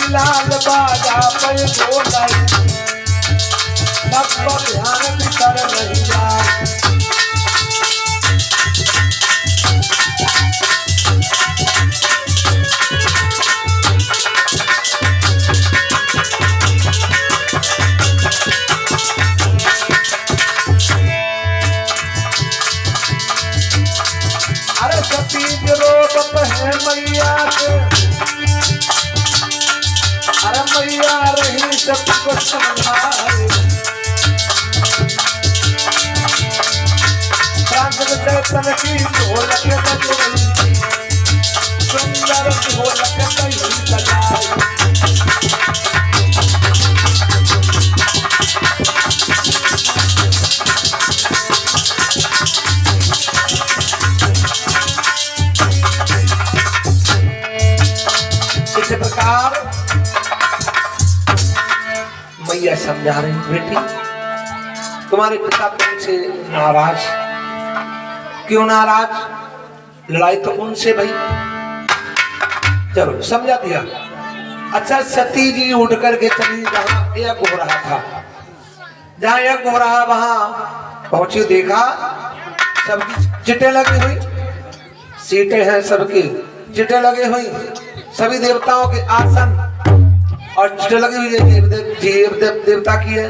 लाल बाजा पर बोलाई सब ध्यान कर रहिया अरे सतीज रोग है मैया के अरे मैया रही सबको समझाए चैतन की ढोलक बजाई सुंदर ढोलक बजाई इस प्रकार मैया समझा रही बेटी तुम्हारे पिता तुमसे नाराज क्यों नाराज लड़ाई तो उनसे भाई चलो समझा दिया। अच्छा सती जी उठ करके चली जहां यज्ञ हो रहा था जहां यज्ञ हो रहा वहां पहुंची देखा सबकी चिटें लगी हुई सीटें हैं सबकी चिटें लगी हुई सभी देवताओं के आसन और चिटें लगी हुई है देवता की है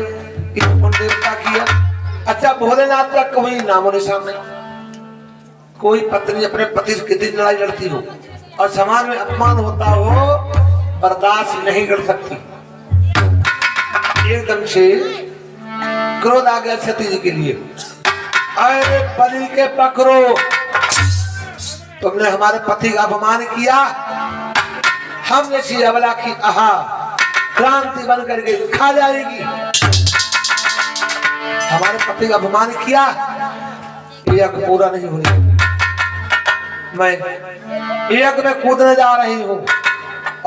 देवता की है। अच्छा भोलेनाथ का कोई नामो निशान नहीं कोई पत्नी अपने पति से कितनी लड़ाई लड़ती हो और समाज में अपमान होता हो बर्दाश्त नहीं कर सकती। एकदम से क्रोध आ गया सती जी के लिए अरे बलि के पकड़ो तुमने हमारे पति का अपमान किया हम जैसी अबला की आहा क्रांति बन करके खा जाएगी हमारे पति का अपमान किया यज्ञ पूरा नहीं होने मैं यज्ञ में कूदने जा रही हूँ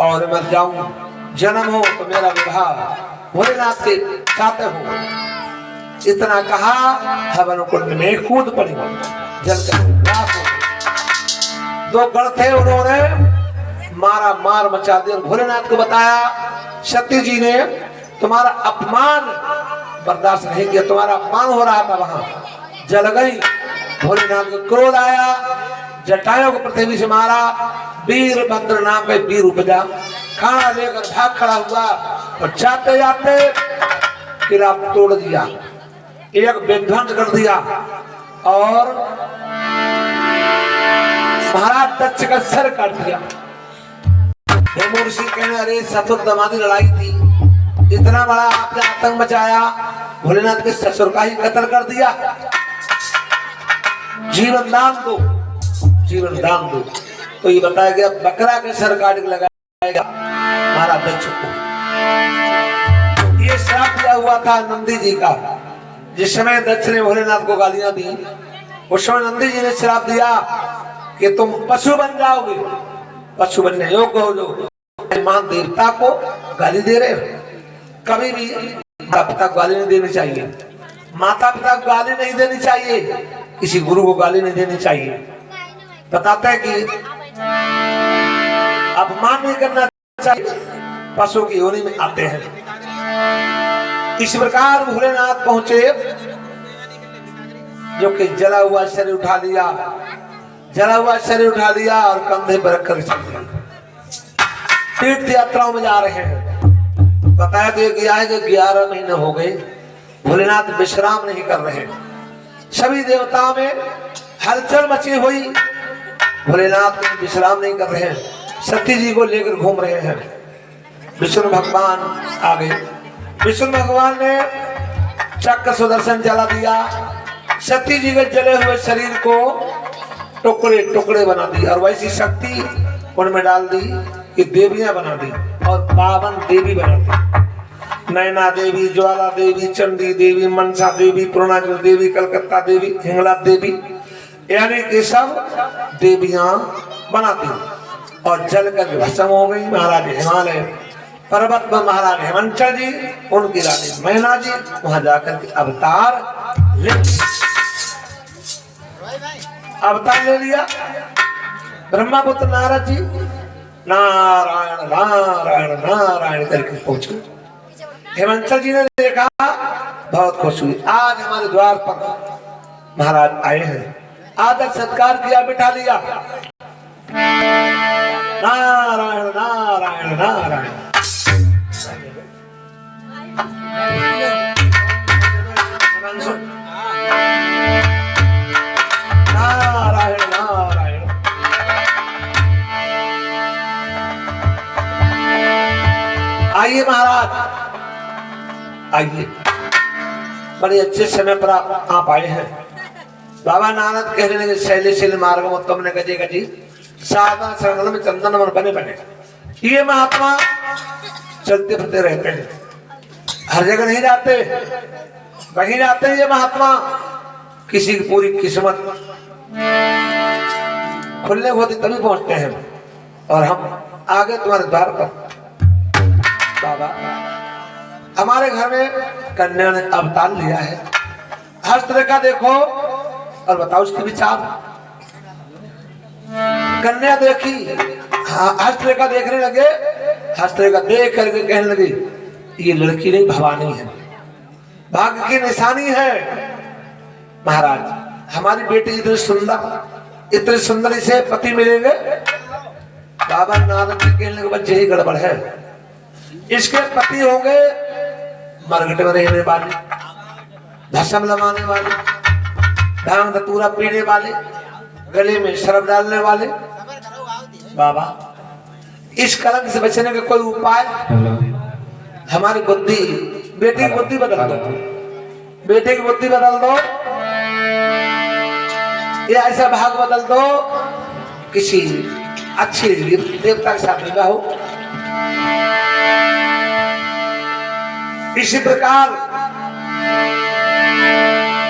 और मर जाऊं जन्म हो तो मेरा विवाह भोलेनाथ से चाहते हो इतना कहा हवन कुंड में कूद पड़ी जल कर दो गण थे उन्होंने मारा मार मचा दिया भोलेनाथ को बताया सती जी ने तुम्हारा अपमान बर्दाश्त नहीं किया तुम्हारा अपमान हो रहा था वहां जल गई भोलेनाथ को क्रोध आया जटायों को पृथ्वी से मारा वीरभद्र नाम के वीर उपजा खाना लेकर भाग खड़ा हुआ और जाते जाते किला तोड़ दिया एक विध्वंस कर दिया और महाराज दक्ष का सर काट दिया। ऋषि कहने अरे ससुर दमादी लड़ाई थी इतना बड़ा आपने आतंक मचाया भोलेनाथ के ससुर का ही कत्ल कर दिया जीवन दान दो तो ये बताया गया बकरा के सर काट के लगाएगा महाराज दक्ष को। ये श्राप दिया हुआ था नंदी जी का जिस समय दक्ष ने भोलेनाथ को गालियां दी उस समय नंदी जी ने श्राप दिया कि तुम पशु बन जाओगे पशु बनने योग्य हो जो महान देवता को गाली दे रहे हो कभी भी माता पिता को गाली नहीं देनी चाहिए माता पिता को गाली नहीं देनी चाहिए किसी गुरु को गाली नहीं देनी चाहिए बताते हैं कि अपमान नहीं करना चाहिए पशु की योनि में आते हैं। इस प्रकार भोलेनाथ पहुंचे जो कि जला हुआ शरीर उठा लिया, जला हुआ शरीर उठा लिया और कंधे पर रखकर चल दिया। तीर्थ यात्राओं में जा रहे हैं। बताया तो गया है कि 11 महीने हो गए भोलेनाथ विश्राम नहीं कर रहे। सभी देवताओं में हलचल मची हुई, भोलेनाथ विश्राम नहीं कर रहे हैं, सती जी को लेकर घूम रहे हैं। विष्णु भगवान आ गए। विष्णु भगवान ने चक्र सुदर्शन जला दिया, सती जी के जले हुए शरीर को टुकड़े टुकड़े बना दी और वैसी शक्ति उनमें डाल दी कि देवियां बना दी और 52 देवी बना दी। नैना देवी, ज्वाला देवी, चंडी देवी, मनसा देवी, पूर्णाचल देवी, कलकत्ता देवी, हिंगला देवी, यानी कि सब देवियां बनाती और जल कर भस्म हो गई। महाराज हिमालय पर्वत पर महाराज हेमंचल जी, उनकी रानी मैना जी वहां जाकर के अवतार ले लिया। ब्रह्मा पुत्र नारद जी नारायण नारायण नारायण करके पहुंचे। हेमंचल जी ने देखा, बहुत खुश हुई। आज हमारे द्वार पर महाराज आए हैं, आदर सत्कार किया, बिठा लिया। नारायण नारायण नारायण नारायण नारायण। आइए महाराज, आइए, बड़े अच्छे समय पर आप आए हैं। बाबा नारद कहने लगे, शैलेशील मार्ग में तुमने गजे गजी साधा सरल में चंदन मन बने बने। ये महात्मा चलते फिरते रहते हैं, हर जगह नहीं जाते, कहीं जाते हैं। ये महात्मा किसी की पूरी किस्मत खुलने होती तभी पहुंचते हैं। और हम आगे तुम्हारे द्वार पर। बाबा हमारे घर में कन्या ने अवतार लिया है, हर तरह का देखो और बताओ उसके विचार। कन्या देखी, हर तरह का देखने लगे, हर तरह का देख करके कहने लगे, ये लड़की नहीं भवानी है, भाग्य की निशानी है। महाराज हमारी बेटी इतनी सुंदर इसे पति मिलेंगे। बाबा नारद जी कहने लगे, बच्चे ही गड़बड़ है। इसके पति होंगे मरघट में रहने वाले, भस्म लगाने वाले, भांग धतूरा पीने वाले, गले में शराब डालने वाले। बाबा इस कलंक से बचने का कोई उपाय? हमारी बुद्धि, बेटी की बुद्धि बदल दो, बेटे की बुद्धि बदल दो, या ऐसा भाग बदल दो किसी अच्छे देवता के साथ विवाह हो। इसी प्रकार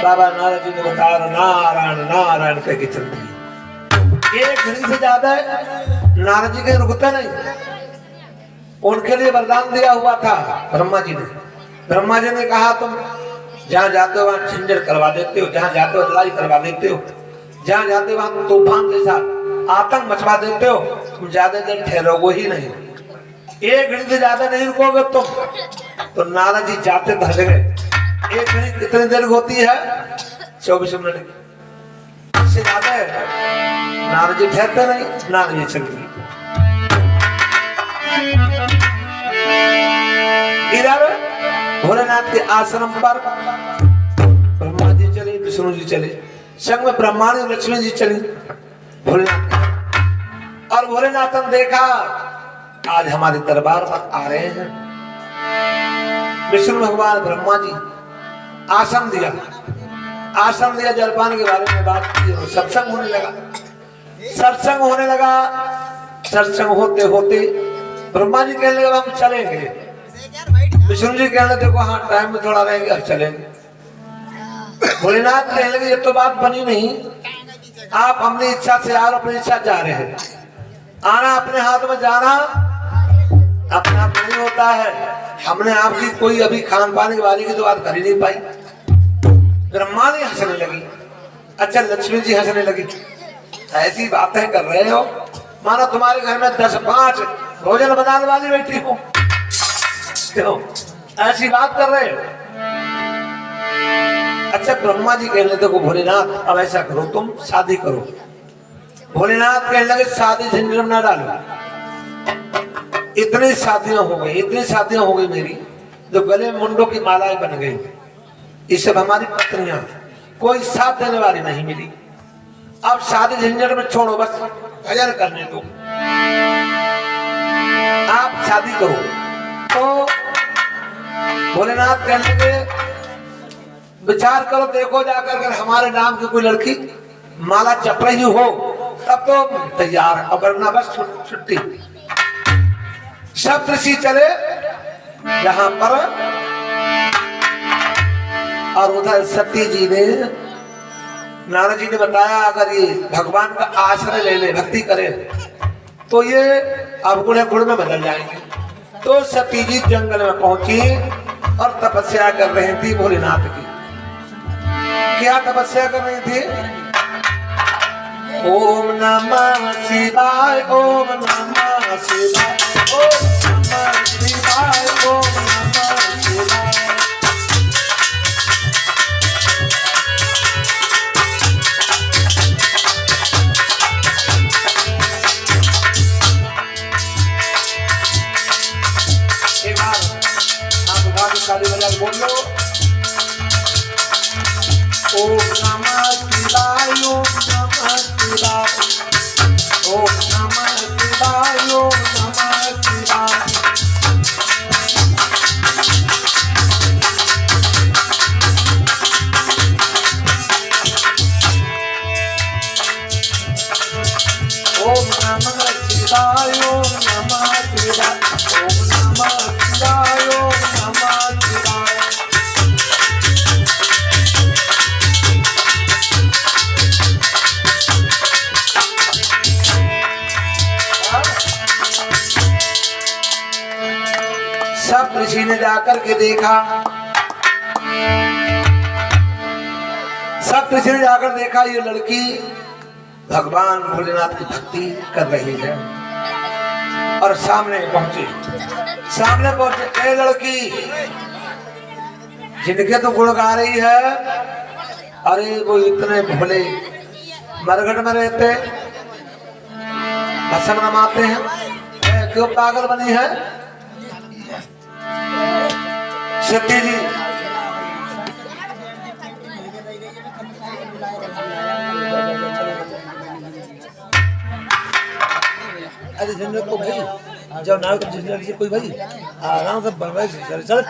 बाबा नारद जी ने बताया, नारायण नारायण करके चलती। एक घड़ी से ज्यादा नारद जी के रुकते नहीं। उनके लिए वरदान दिया हुआ था ब्रह्मा जी ने। ब्रह्मा जी ने कहा, तुम जहां जाते हो वहां झंझट करवा देते हो, जहां जाते हो लड़ाई करवा देते हो, जहां जाते हो वहां तूफान के साथ आतंक मचवा देते हो, तुम ज्यादा देर ठहरोगे ही नहीं। एक घड़ी से ज्यादा नहीं रुकोगे तुम। तो नारद जी जाते धर गए। एक घड़ी कितनी देर होती है? 24 मिनट। इससे ज्यादा नारद जी ठहरते नहीं, नारद जी चल गए। इधर भोलेनाथ के आश्रम पर ब्रह्मा जी चले, विष्णु जी चले, संग में ब्रह्मा जी लक्ष्मी जी चली। भोलेनाथ और भोलेनाथ ने देखा, आज हमारे दरबार पर आ रहे हैं। विष्णु भगवान ब्रह्मा जी आसन दिया, आसन दिया, जलपान के बारे में बात की और सत्संग होने लगा। सत्संग होने लगा। सत्संग होते होते ब्रह्मा जी कहने लगे, हम चलेंगे। विष्णु जी कहने लगे, देखो हाँ टाइम में थोड़ा रहेंगे, अब चलेंगे। भोलेनाथ कहने लगे, ये तो बात बनी नहीं, आप अपनी इच्छा से आ रहे, अपनी इच्छा जा रहे हैं। आना अपने हाथ में, जाना अपने आप नहीं होता है। हमने आपकी कोई अभी खान पान के बारे की तो बात कर ही नहीं पाई। ब्रह्मा जी हंसने लगी, अच्छा लक्ष्मी जी हंसने लगी। ऐसी बातें कर रहे हो मानो तुम्हारे घर में 10-5 भोजन बनाने वाली बैठी हो, क्यों ऐसी बात कर रहे हो? अच्छा ब्रह्मा जी कहने देखो भोलेनाथ अब ऐसा करो तुम शादी करो। भोलेनाथ कहने लगे शादी झंझट में ना डालो। इतनी शादियां हो गई मेरी जो गले में मुंडों की मालाएं बन गई। ये सब हमारी पत्नियां, कोई साथ देने वाली नहीं मिली। अब शादी झंझट में छोड़ो, बस भजन करने दो, आप शादी करो। तो भोलेनाथ कहने लगे विचार करो, देखो जाकर अगर हमारे नाम की कोई लड़की माला जप रही हो तब तो तैयार, अगर ना बस छुट्टी। सब ऋषि चले यहाँ पर और उधर सती जी ने, नारद जी ने बताया अगर ये भगवान का आश्रय ले ले, भक्ति करे तो ये अवगुण गुण में बदल जाएंगे। तो सती जी जंगल में पहुंची और तपस्या कर रही थी भोलेनाथ की। क्या तपस्या कर रही थी? ओम नमः शिवाय, ओम नमः शिवाय, ओम नमः शिवाय, ओम नमः शिवाय। एक बार आप भगवान काली बजा बोलो ओम नमः शिवाय, ओम नमः शिवाय, ओम नमः शिवाय, ओम नमः शिवाय। ओम नमः शिवाय, ओम नमः शिवाय, ओम नमः शिवाय, ओम नमः शिवाय। सब ऋषि ने जाकर के देखा, सब ऋषि ने जाकर देखा ये लड़की भगवान भोलेनाथ की भक्ति कर रही है। और सामने पहुंचे ए लड़की जिनके तो गुण गा रही है, अरे वो इतने भोले मरघट में रहते, भस्म रमाते हैं, क्यों पागल बनी है सती जी? अरे झंझट को भाई जब नाव को झंझट से कोई भाई आराम से बनवाए चल चल